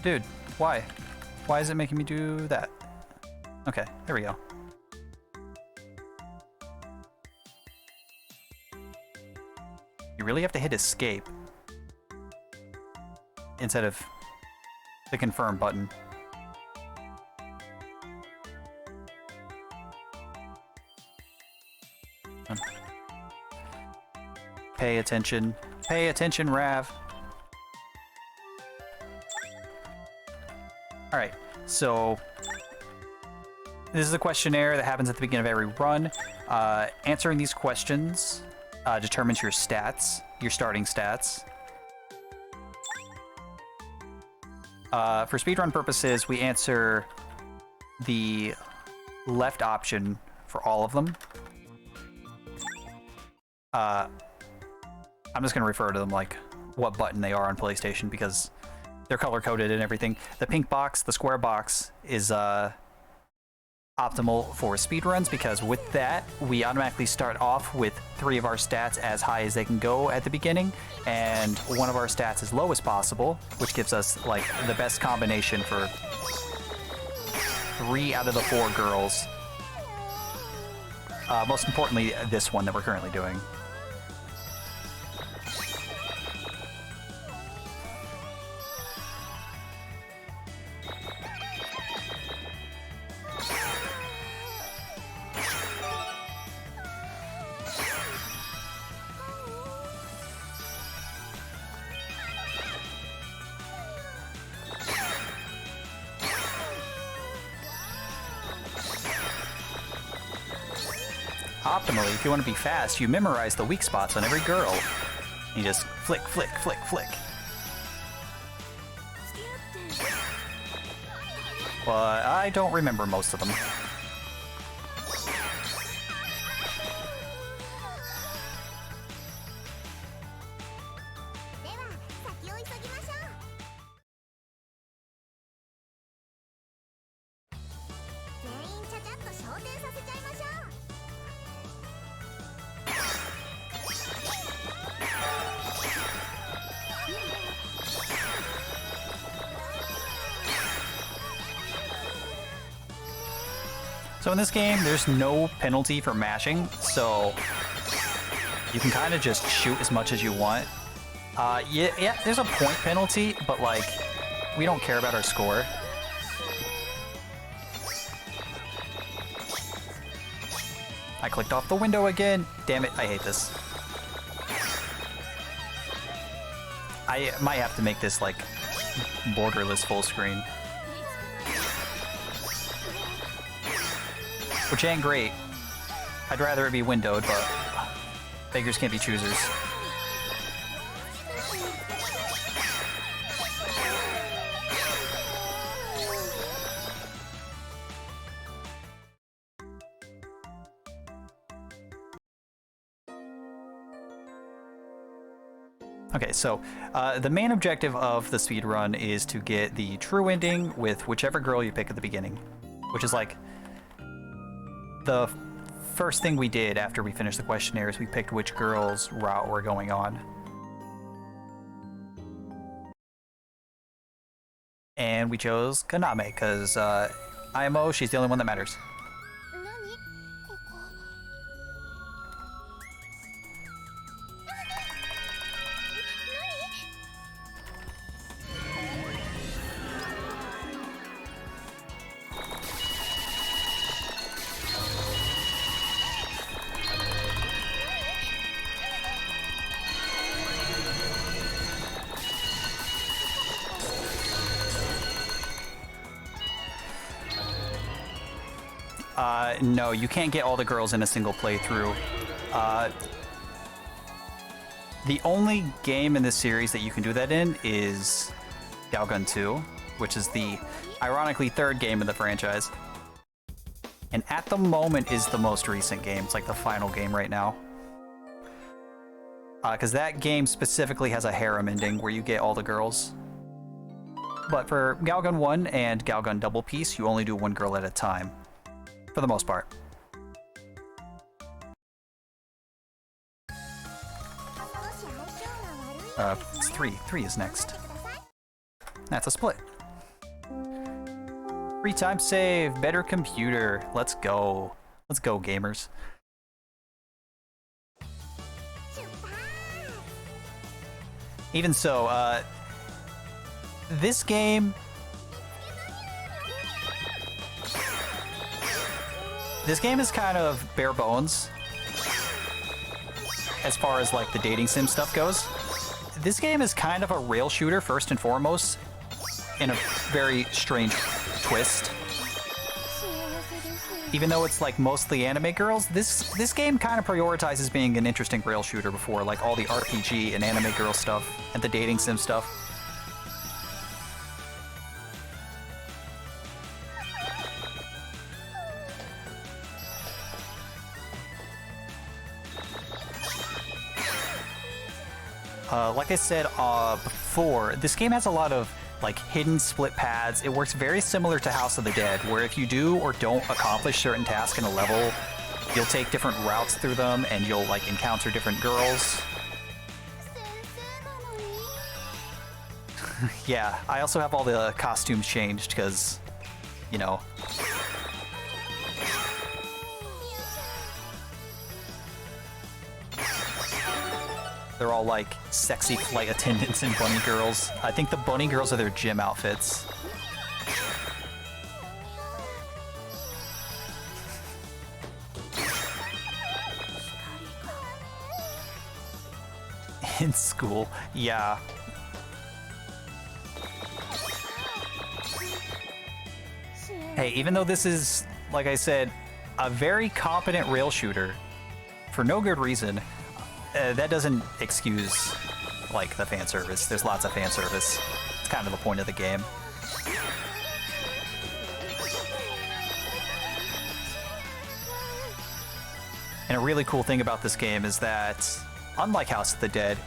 Dude, why? Why is it making me do that? Okay, there we go. You really have to hit escape instead of the confirm button. Pay attention. Pay attention, Rav. Alright, so this is a questionnaire that happens at the beginning of every run. Answering these questions determines your stats, your starting stats. For speedrun purposes, we answer the left option for all of them. I'm just going to refer to them like what button they are on PlayStation because they're color-coded and everything. The pink box, the square box, is optimal for speedruns because with that, we automatically start off with 3 of our stats as high as they can go at the beginning, and 1 of our stats as low as possible, which gives us like the best combination for 3 out of the 4 girls. Most importantly, this one that we're currently doing. Optimally, if you want to be fast, you memorize the weak spots on every girl. You just flick, flick, flick, flick. But I don't remember most of them. So in this game, there's no penalty for mashing, so you can kind of just shoot as much as you want. Yeah, there's a point penalty, but like, we don't care about our score. I clicked off the window again. Damn it, I hate this. I might have to make this like borderless full screen. Which ain't great. I'd rather it be windowed, but beggars can't be choosers. Okay, so the main objective of the speedrun is to get the true ending with whichever girl you pick at the beginning, which is like the first thing we did after we finished the questionnaire is we picked which girl's route we're going on. And we chose Kaname, because IMO, she's the only one that matters. No, you can't get all the girls in a single playthrough. The only game in this series that you can do that in is Galgun 2, which is the, ironically, 3rd game in the franchise. And at the moment is the most recent game. It's like the final game right now. Because that game specifically has a harem ending where you get all the girls. But for Galgun 1 and Galgun Double Piece, you only do 1 girl at a time. For the most part. It's 3. 3 is next. That's a split. Free time save, better computer. Let's go. Let's go, gamers. Even so, this game... This game is kind of bare bones as far as like the dating sim stuff goes. This game is kind of a rail shooter first and foremost, in a very strange twist. Even though it's like mostly anime girls, this game kind of prioritizes being an interesting rail shooter before like all the RPG and anime girl stuff and the dating sim stuff. Like I said before, this game has a lot of like hidden split paths. It works very similar to House of the Dead, where if you do or don't accomplish certain tasks in a level, you'll take different routes through them and you'll like encounter different girls. Yeah, I also have all the costumes changed because, you know. They're all like sexy flight attendants and bunny girls. I think the bunny girls are their gym outfits. In school, yeah. Hey, even though this is, like I said, a very competent rail shooter, for no good reason, that doesn't excuse, like, the fan service. There's lots of fan service. It's kind of the point of the game. And a really cool thing about this game is that, unlike House of the Dead,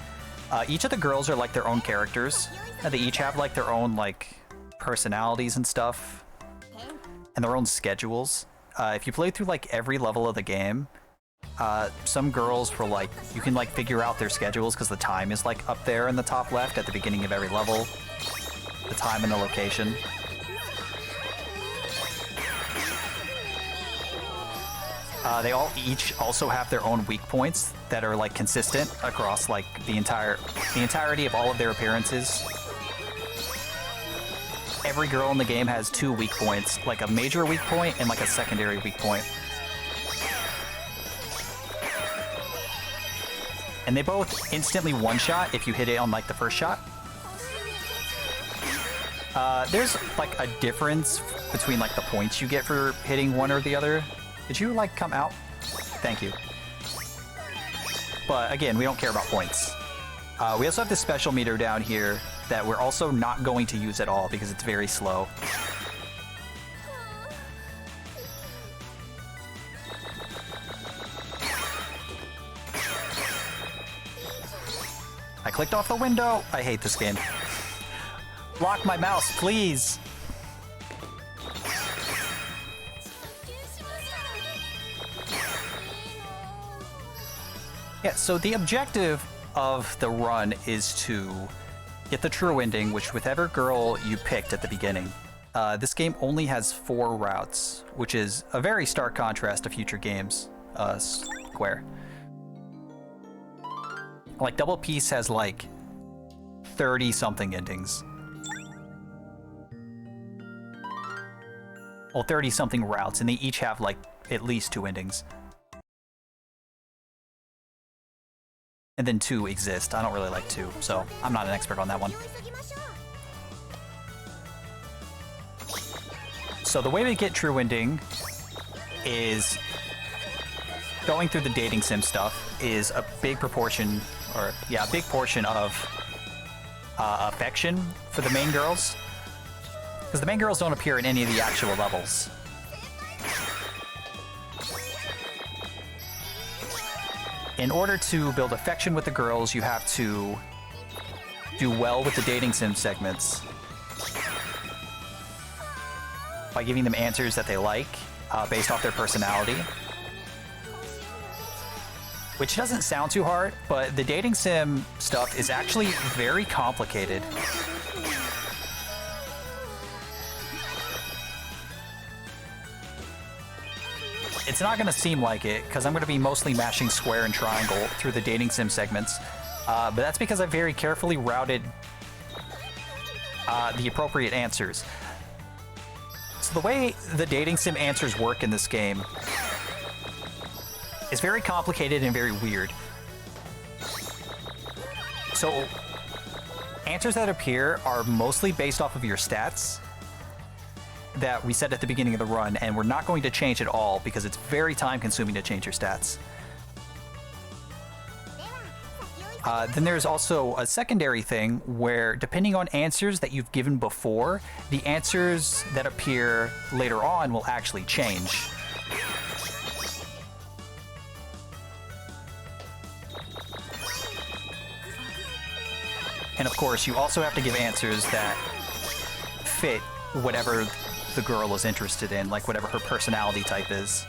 each of the girls are like their own characters. And they each have like their own like personalities and stuff, and their own schedules. If you play through like every level of the game, some girls were like, you can like figure out their schedules because the time is like up there in the top left at the beginning of every level. The time and the location. They all each also have their own weak points that are like consistent across like the entirety of all of their appearances. Every girl in the game has 2 weak points, like a major weak point and like a secondary weak point. And they both instantly one-shot if you hit it on like the first shot. There's like a difference between like the points you get for hitting one or the other. Did you like come out? Thank you. But again, we don't care about points. We also have this special meter down here that we're also not going to use at all because it's very slow. I clicked off the window. I hate this game. Lock my mouse, please. Yeah, so the objective of the run is to get the true ending, which whichever girl you picked at the beginning. This game only has 4 routes, which is a very stark contrast to future games. Square. Like, Double Peace has like 30-something endings. Well, 30-something routes, and they each have like at least 2 endings. And then 2 exist. I don't really like 2, so I'm not an expert on that one. So the way to get true ending is going through the dating sim stuff is a big proportion, or yeah, a big portion of affection for the main girls. Because the main girls don't appear in any of the actual levels. In order to build affection with the girls, you have to do well with the dating sim segments by giving them answers that they like based off their personality. Which doesn't sound too hard, but the dating sim stuff is actually very complicated. It's not going to seem like it, because I'm going to be mostly mashing square and triangle through the dating sim segments. But that's because I very carefully routed the appropriate answers. So the way the dating sim answers work in this game is very complicated and very weird. So answers that appear are mostly based off of your stats that we set at the beginning of the run, and we're not going to change at all because it's very time consuming to change your stats. Then there's also a secondary thing where, depending on answers that you've given before, the answers that appear later on will actually change. And of course, you also have to give answers that fit whatever the girl is interested in, like whatever her personality type is.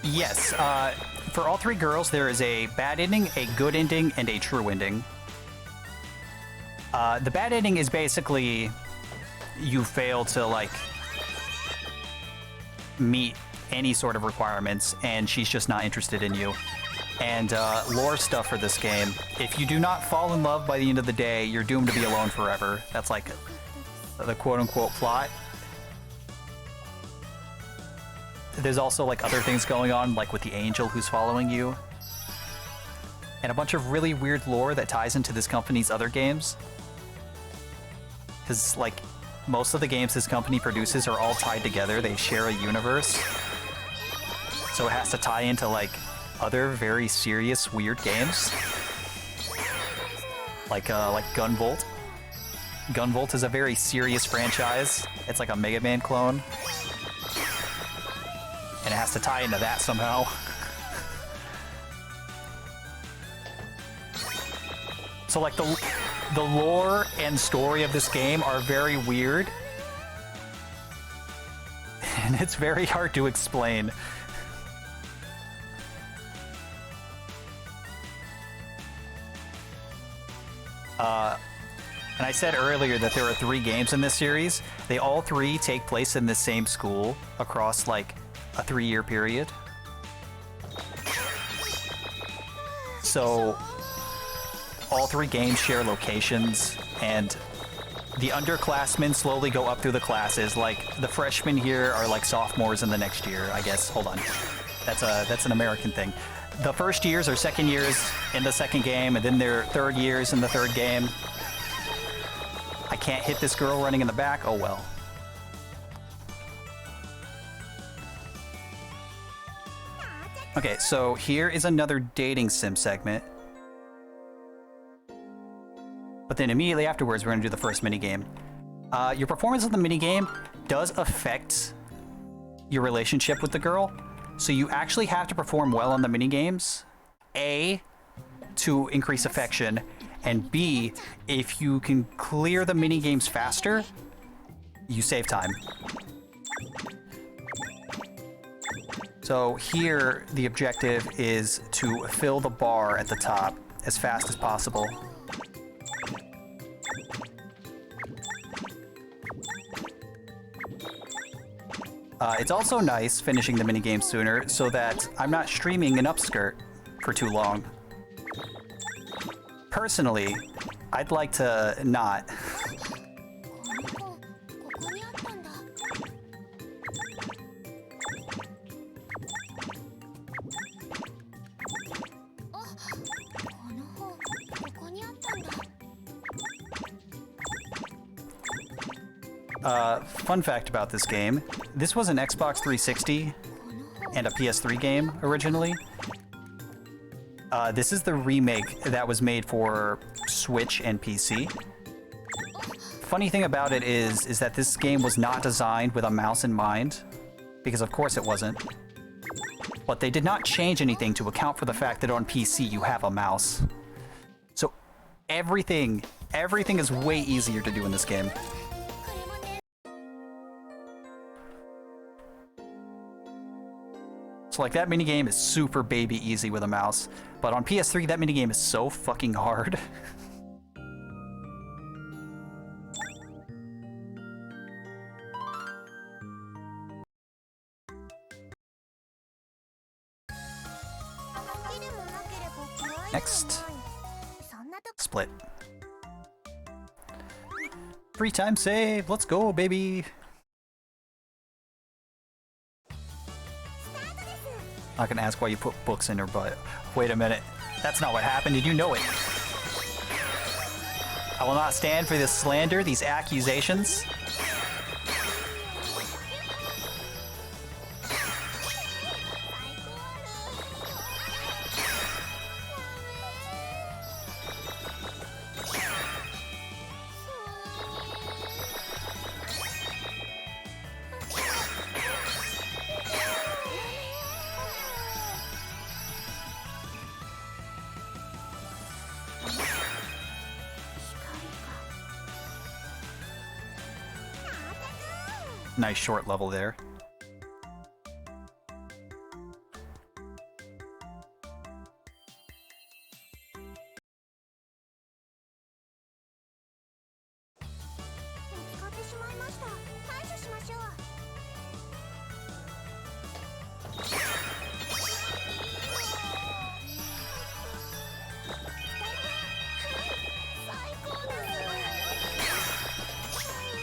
Yes, for all three girls, there is a bad ending, a good ending, and a true ending. The bad ending is basically you fail to, like, meet any sort of requirements, and she's just not interested in you. And lore stuff for this game, if you do not fall in love by the end of the day, you're doomed to be alone forever. That's like the quote-unquote plot. There's also like other things going on, like with the angel who's following you. And a bunch of really weird lore that ties into this company's other games. Because like most of the games this company produces are all tied together. They share a universe. So it has to tie into like other very serious weird games. Like Gunvolt. Gunvolt is a very serious franchise. It's like a Mega Man clone. And it has to tie into that somehow. So like the lore and story of this game are very weird. And it's very hard to explain. And I said earlier that there are 3 games in this series. They all 3 take place in the same school across like a 3-year period. So all 3 games share locations, and the underclassmen slowly go up through the classes. Like the freshmen here are like sophomores in the next year, I guess. Hold on, that's an American thing. The first years are second years in the second game, and then they're third years in the third game. I can't hit this girl running in the back. Oh well. Okay, so here is another dating sim segment. But then immediately afterwards, we're going to do the first minigame. Your performance of the minigame does affect your relationship with the girl. So you actually have to perform well on the minigames. A, to increase affection. And B, if you can clear the minigames faster, you save time. So here, the objective is to fill the bar at the top as fast as possible. It's also nice finishing the minigame sooner so that I'm not streaming an upskirt for too long. Personally, I'd like to not. Fun fact about this game, this was an Xbox 360 and a PS3 game originally. This is the remake that was made for Switch and PC. Funny thing about it is that this game was not designed with a mouse in mind, because of course it wasn't. but they did not change anything to account for the fact that on PC you have a mouse. So everything is way easier to do in this game. So like that minigame is super baby easy with a mouse, but on PS3 that minigame is so fucking hard. Next, split. 3-time save, let's go, baby. Not gonna ask why you put books in her butt. Wait a minute, that's not what happened, did you know it? I will not stand for this slander, these accusations. Nice short level there.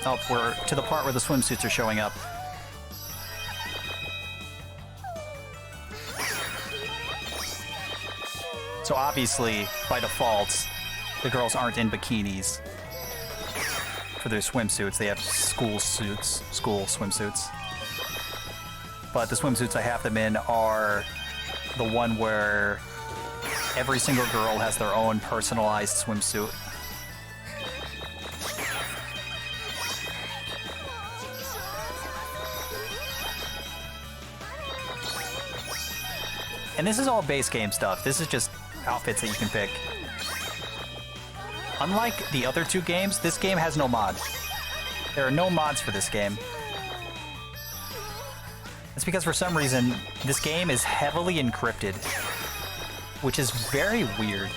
Oh, we're to the part where the swimsuits are showing up. So obviously, by default, the girls aren't in bikinis for their swimsuits. They have school swimsuits. But the swimsuits I have them in are the one where every single girl has their own personalized swimsuit. And this is all base game stuff. This is just outfits that you can pick. Unlike the other two games, this game has no mods. There are no mods for this game. It's because for some reason, this game is heavily encrypted, which is very weird.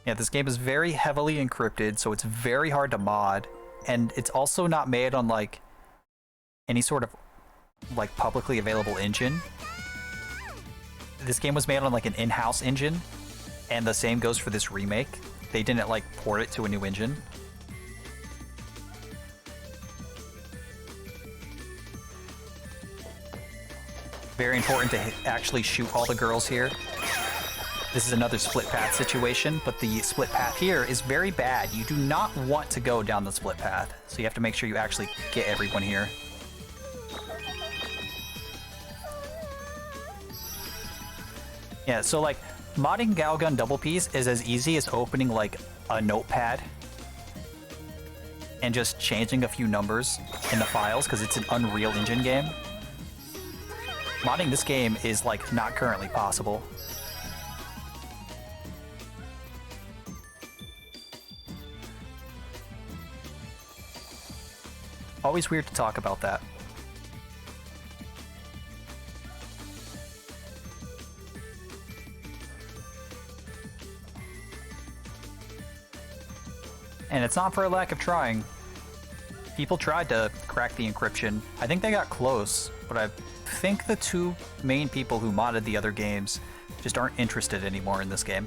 Yeah, this game is very heavily encrypted, so it's very hard to mod. And it's also not made on, like, any sort of, like, publicly available engine. This game was made on, like, an in-house engine, and the same goes for this remake. They didn't, like, port it to a new engine. Very important to actually shoot all the girls here. This is another split path situation, but the split path here is very bad. You do not want to go down the split path, so you have to make sure you actually get everyone here. Yeah, so like, modding Galgun Double Piece is as easy as opening like a notepad and just changing a few numbers in the files, because it's an Unreal Engine game. Modding this game is like not currently possible. Always weird to talk about that. And it's not for a lack of trying. People tried to crack the encryption. I think they got close, but I think the two main people who modded the other games just aren't interested anymore in this game.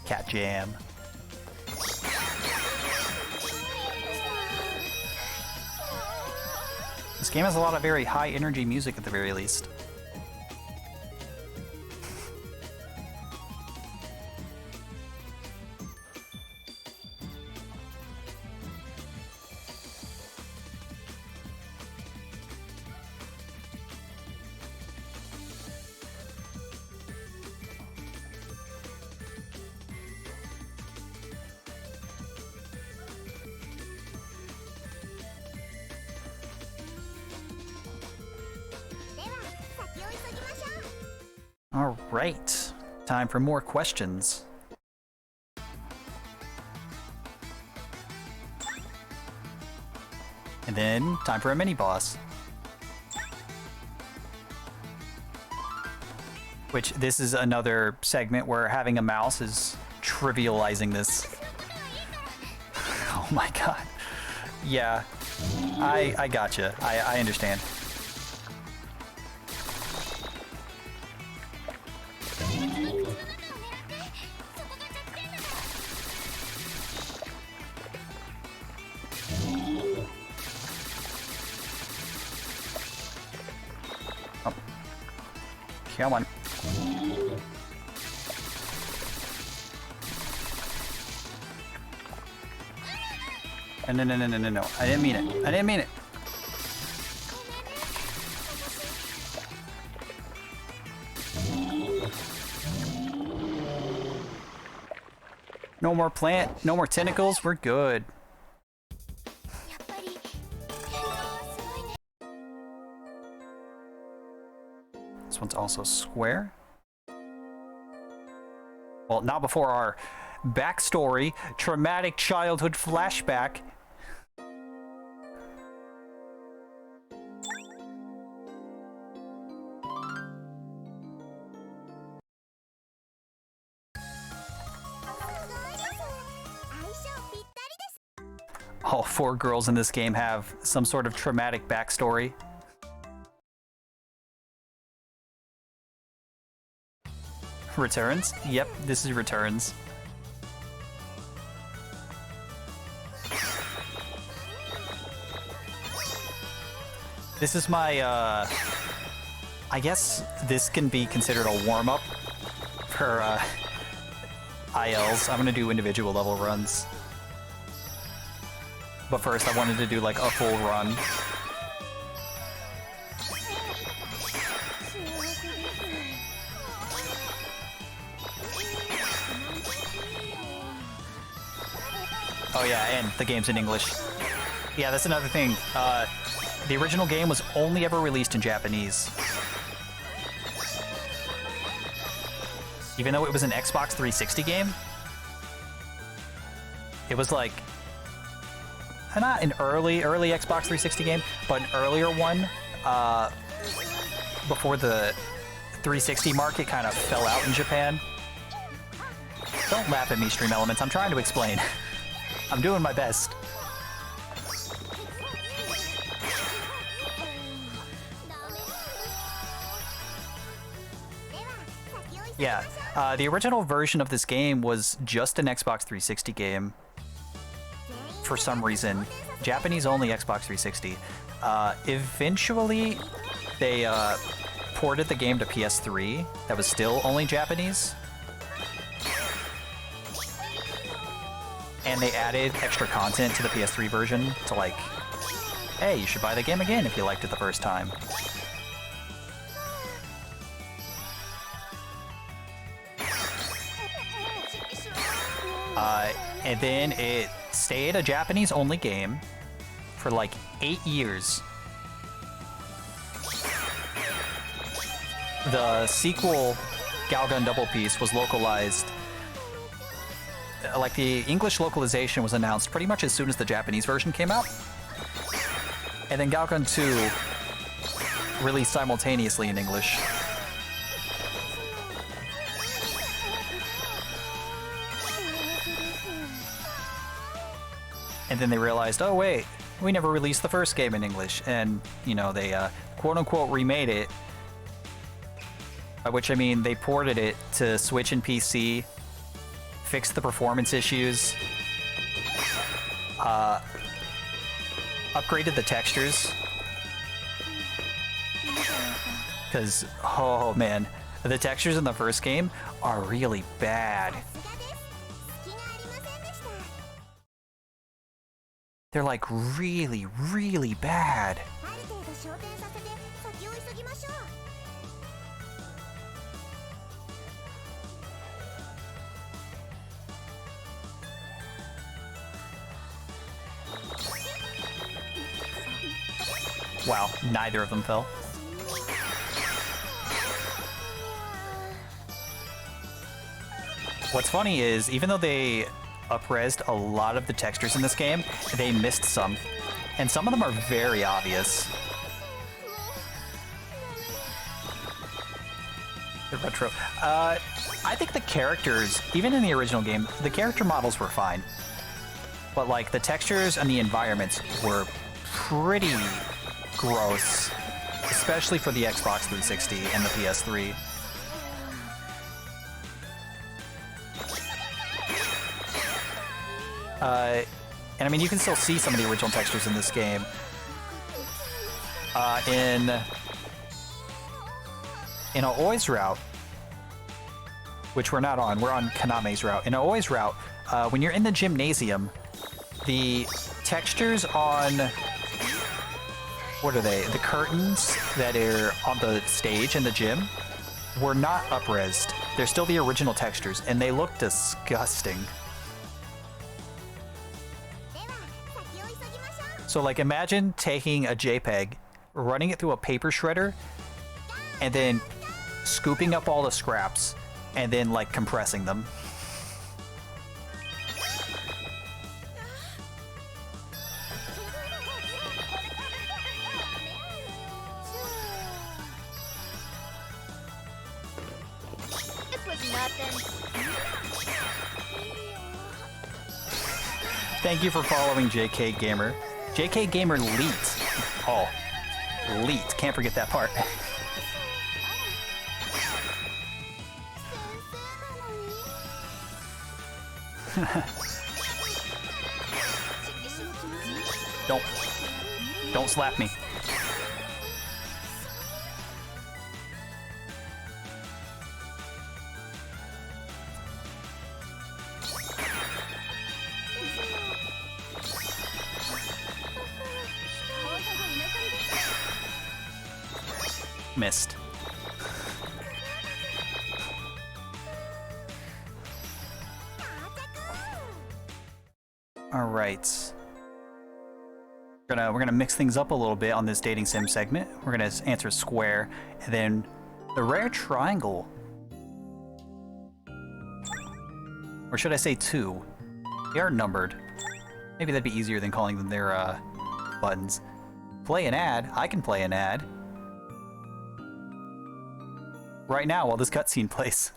Cat Jam. This game has a lot of very high energy music at the very least. All right, time for more questions. And then time for a mini boss. Which this is another segment where having a mouse is trivializing this. Oh my god. Yeah, I gotcha. I understand. Come on. No. I didn't mean it. I didn't mean it. No more plant, no more tentacles, we're good. This one's also square. Well, not before our backstory, traumatic childhood flashback. All 4 girls in this game have some sort of traumatic backstory. Returns? Yep, this is Returns. This is my, I guess this can be considered a warm-up for, ILs. I'm gonna do individual level runs. But first, I wanted to do, like, a full run. Oh yeah, and the game's in English. Yeah, that's another thing. The original game was only ever released in Japanese. Even though it was an Xbox 360 game, it was like, not an early Xbox 360 game, but an earlier one, before the 360 market kind of fell out in Japan. Don't laugh at me, Stream Elements, I'm trying to explain. I'm doing my best. Yeah, the original version of this game was just an Xbox 360 game. For some reason, Japanese only Xbox 360. Eventually, they ported the game to PS3. That was still only Japanese. And they added extra content to the PS3 version to like, hey, you should buy the game again if you liked it the first time. And then it stayed a Japanese-only game for like 8 years. The sequel, Galgun Double Peace, was localized. Like, the English localization was announced pretty much as soon as the Japanese version came out. And then Galgun 2 released simultaneously in English. And then they realized, oh wait, we never released the first game in English. And, you know, they quote-unquote remade it. By which I mean they ported it to Switch and PC fixed the performance issues, upgraded the textures. Because, oh man, the textures in the first game are really bad. They're like really, really bad. Wow, neither of them fell. What's funny is, even though they up-resed a lot of the textures in this game, they missed some. And some of them are very obvious. The retro. I think the characters, even in the original game, the character models were fine. But like, the textures and the environments were pretty gross, especially for the Xbox 360 and the PS3. And I mean, you can still see some of the original textures in this game. In Aoi's route, which we're not on, we're on Kaname's route. In Aoi's route, when you're in the gymnasium, the textures on, what are they? The curtains that are on the stage in the gym were not up-resed. They're still the original textures, and they look disgusting. So like, imagine taking a JPEG, running it through a paper shredder, and then scooping up all the scraps, and then like compressing them. Thank you for following JK Gamer. JK Gamer Leet. Oh, Leet. Can't forget that part. Don't slap me. Missed. All right. We're gonna mix things up a little bit on this dating sim segment. We're gonna answer square, and then the rare triangle. Or should I say two? They are numbered. Maybe that'd be easier than calling them their buttons. Play an ad. I can play an ad. Right now, while this cutscene plays.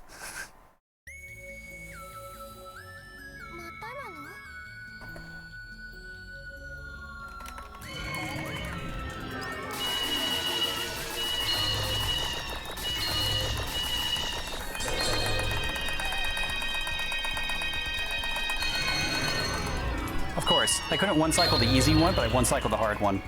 Of course, I couldn't one-cycle the easy one, but I one-cycled the hard one.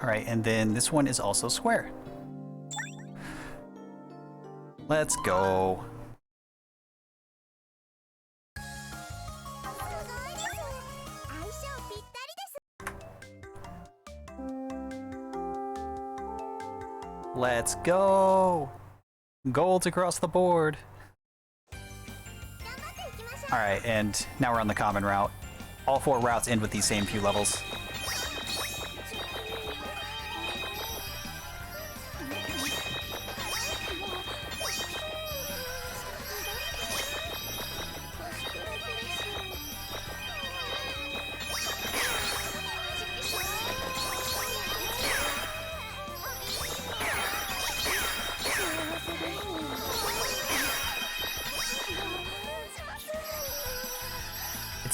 Alright, and then this one is also square. Let's go. Let's go! Golds across the board! Alright, and now we're on the common route. All 4 routes end with these same few levels.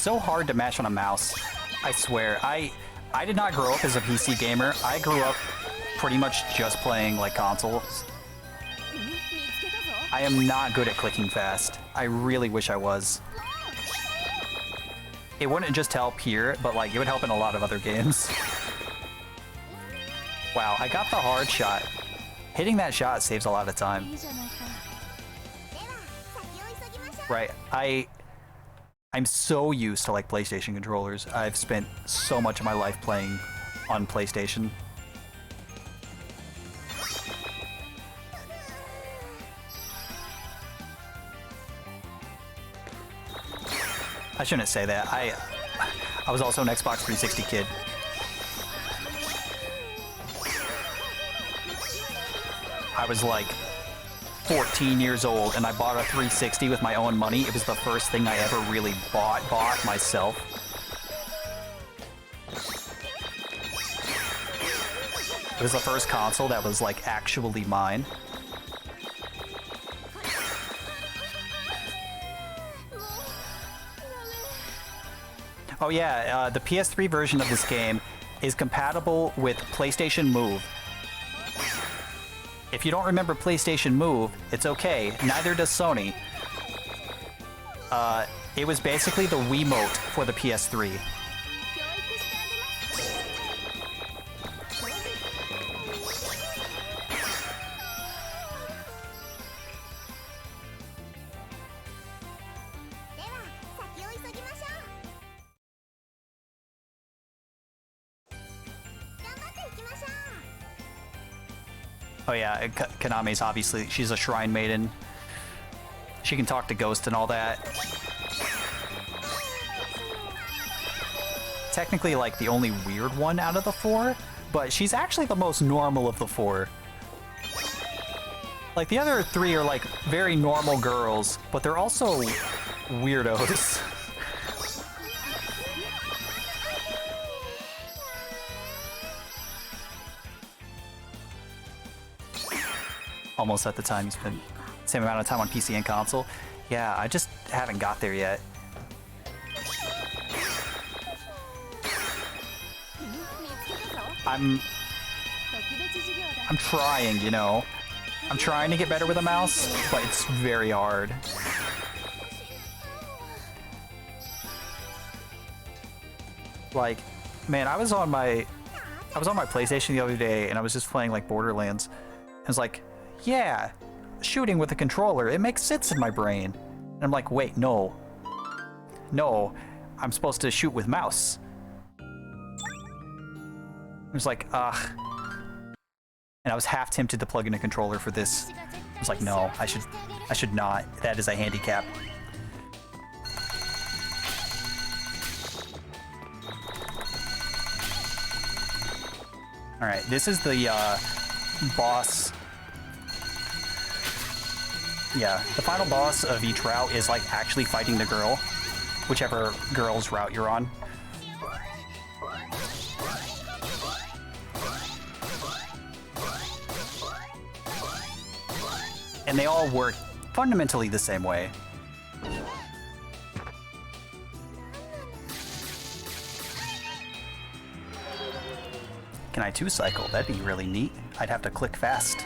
so hard to mash on a mouse. I swear. I did not grow up as a PC gamer. I grew up pretty much just playing like consoles. I am not good at clicking fast. I really wish I was. It wouldn't just help here, but like it would help in a lot of other games. Wow, I got the hard shot. Hitting that shot saves a lot of time. Right, I'm so used to like PlayStation controllers. I've spent so much of my life playing on PlayStation. I shouldn't say that. I was also an Xbox 360 kid. I was like 14 years old and I bought a 360 with my own money. It was the first thing I ever really bought myself. It was the first console that was like actually mine. Oh yeah, the PS3 version of this game is compatible with PlayStation Move. If you don't remember PlayStation Move, it's okay. Neither does Sony. It was basically the Wiimote for the PS3. Oh yeah, Kaname's obviously, she's a shrine maiden. She can talk to ghosts and all that. Technically like the only weird one out of the four, but she's actually the most normal of the four. Like the other three are like very normal girls, but they're also weirdos. Almost at the time you spent same amount of time on PC and console. Yeah, I just haven't got there yet. I'm trying, you know. I'm trying to get better with a mouse, but it's very hard. Like, man, I was on my PlayStation the other day and I was just playing like Borderlands. I was like, yeah, shooting with a controller, it makes sense in my brain. And I'm like, wait, no. No, I'm supposed to shoot with mouse. I was like, ugh. And I was half tempted to plug in a controller for this. I was like, no, I should not. That is a handicap. Alright, this is the boss. Yeah, the final boss of each route is like actually fighting the girl, whichever girl's route you're on. And they all work fundamentally the same way. Can I two-cycle? That'd be really neat. I'd have to click fast.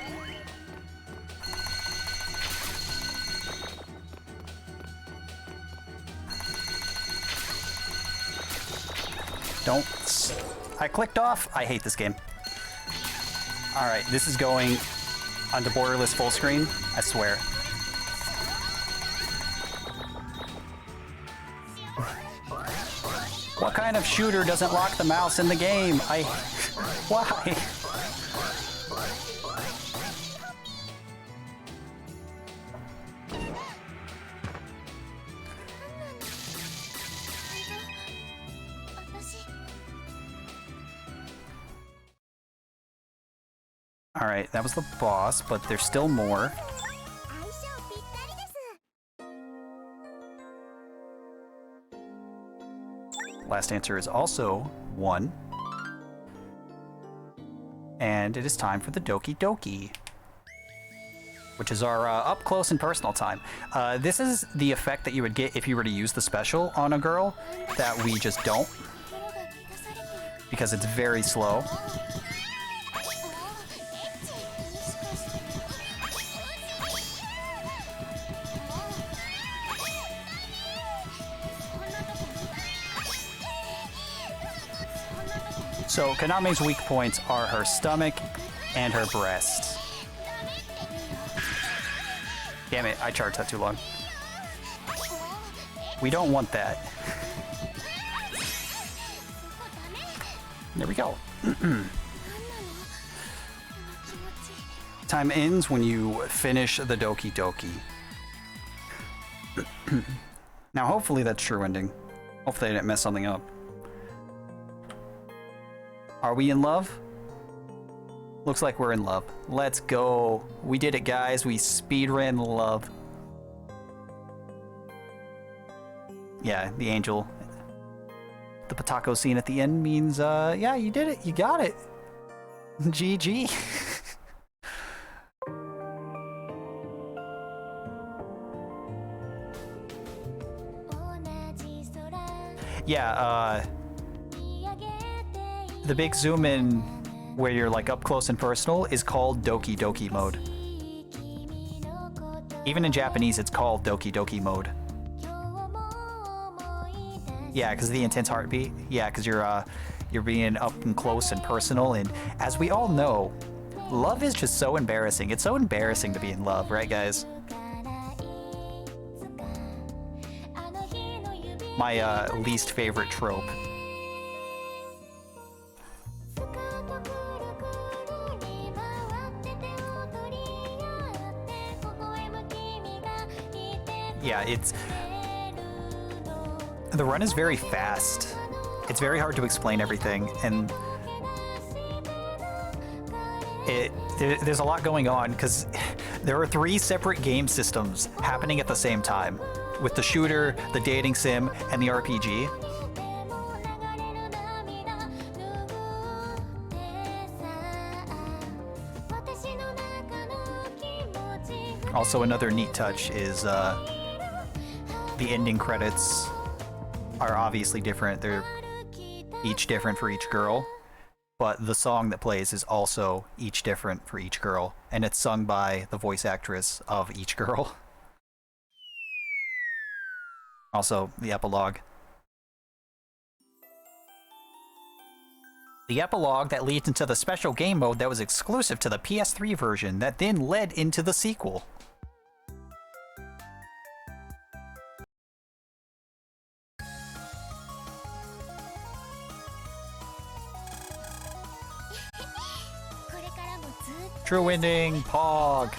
Don't... I clicked off. I hate this game. Alright, this is going onto borderless full screen, I swear. What kind of shooter doesn't lock the mouse in the game? Why? Alright, that was the boss, but there's still more. Last answer is also 1. And it is time for the Doki Doki. which is our up close and personal time. This is the effect that you would get if you were to use the special on a girl that we just don't, because it's very slow. So Kaname's weak points are her stomach and her breasts. Damn it, I charged that too long. We don't want that. There we go. Time ends when you finish the Doki Doki. Now hopefully that's true ending. Hopefully I didn't mess something up. Are we in love? Looks like we're in love. Let's go. We did it, guys. We speedran love. Yeah, the angel. The Patako scene at the end means, yeah, you did it. You got it. GG. Yeah, the big zoom in where you're like up close and personal is called Doki Doki mode. Even in Japanese, it's called Doki Doki mode. Yeah, because of the intense heartbeat. Yeah, because you're being up and close and personal. And as we all know, love is just so embarrassing. It's so embarrassing to be in love, right, guys? My least favorite trope. Yeah, the run is very fast. It's very hard to explain everything, and there's a lot going on because there are 3 separate game systems happening at the same time, with the shooter, the dating sim, and the RPG. Also, another neat touch is the ending credits are obviously different. They're each different for each girl, but the song that plays is also each different for each girl, and it's sung by the voice actress of each girl. Also, the epilogue. The epilogue that leads into the special game mode that was exclusive to the PS3 version that then led into the sequel. True ending, Pog.